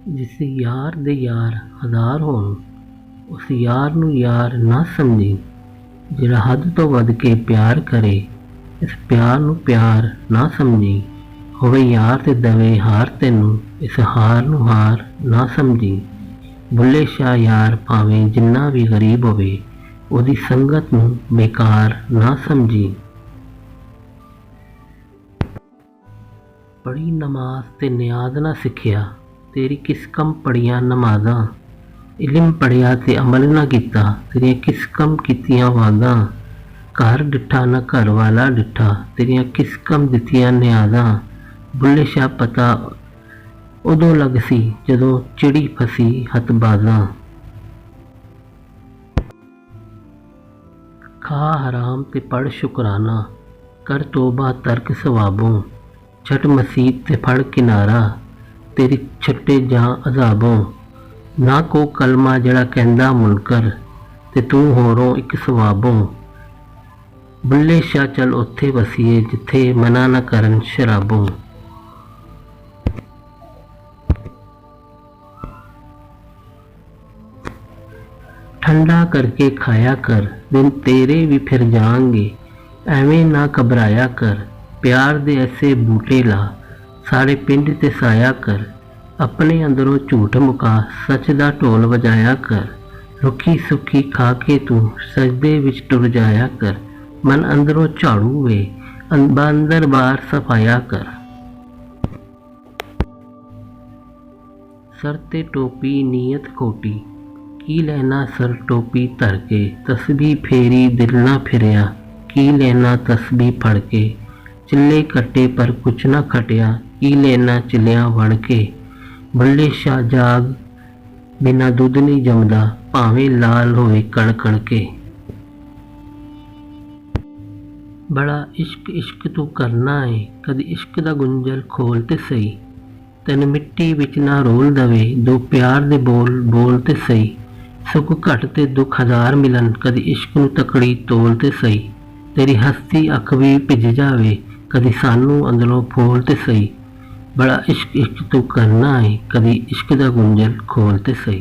जिस यार दे यार हज़ार होण उस यार नूं यार ना समझी। जिहड़ा हद तो वध के प्यार करे इस प्यार नूं प्यार ना समझी। होवे यार ते दवे हार तैनूं इस हार नूं हार ना समझी। बुल्ले शाह यार भावें जिन्ना भी गरीब होवे ਉਹਦੀ ਸੰਗਤ ਨੂੰ बेकार ना समझी। पढ़ी नमाज ते नियाज ना सिखिया तेरी किस कम पढ़िया नमाज़ां। इल्म पढ़िया ते अमल ना किता तेरिया किस कम कीतियां वादां। घर डिठा ना घर वाला डिठा तेरिया किस कम दित्तियां नियाज़ां। बुल्ले शाह पता उदों लग सी जदों चिड़ी फसी हथबाज़ां। खा हराम ते पढ़ शुकराना कर तोबा तर्क सवाबों। छट मसीत ते फड़ किनारा तेरी छट्टे जां अजाबों। ना को कलमा जड़ा कहंदा मुनकर ते तू होरों एक सवाबों। बुल्ले शाह चल उत्थे वसीए जिथे मना न करन शराबों। ठंडा करके खाया कर दिन तेरे भी फिर जाएंगे। एवें ना घबराया कर प्यार दे ऐसे बूटे ला सारे पिंड ते साया कर। अपने अंदरों झूठ मुका सच दा ढोल वजाया कर। रुखी सुखी खा के तू सजदे विच टुर जाया कर। मन अंदरों झाड़ू वे अंदर बार सफाया कर। सर ते टोपी नीयत खोटी की लेना सर टोपी धर के। तस्बी फेरी दिल ना फिरिया की लेना तस्बी फड़ के। चिल्ले कटे पर कुछ ना खटिया की लेना चिलिया वड़ के। बुल्ले शाह जाग बिना दुध नहीं जमदा भावें लाल होए कण कण के। बड़ा इश्क इश्क तू करना है कद इश्क दा गुंजल खोल ते सही। तैन मिट्टी विच ना रोल दवे दो प्यार दे बोल बोल ते सही। सुख घट ते दुख हज़ार मिलन कदी इश्क नूं तकड़ी तोल ते सही। तेरी हस्ती अख भी भिज जावे कदी सानू अंदरों फोल ते सही। बड़ा इश्क इश्क तू करना है कदी इश्क दा गुंजल खोल ते सही।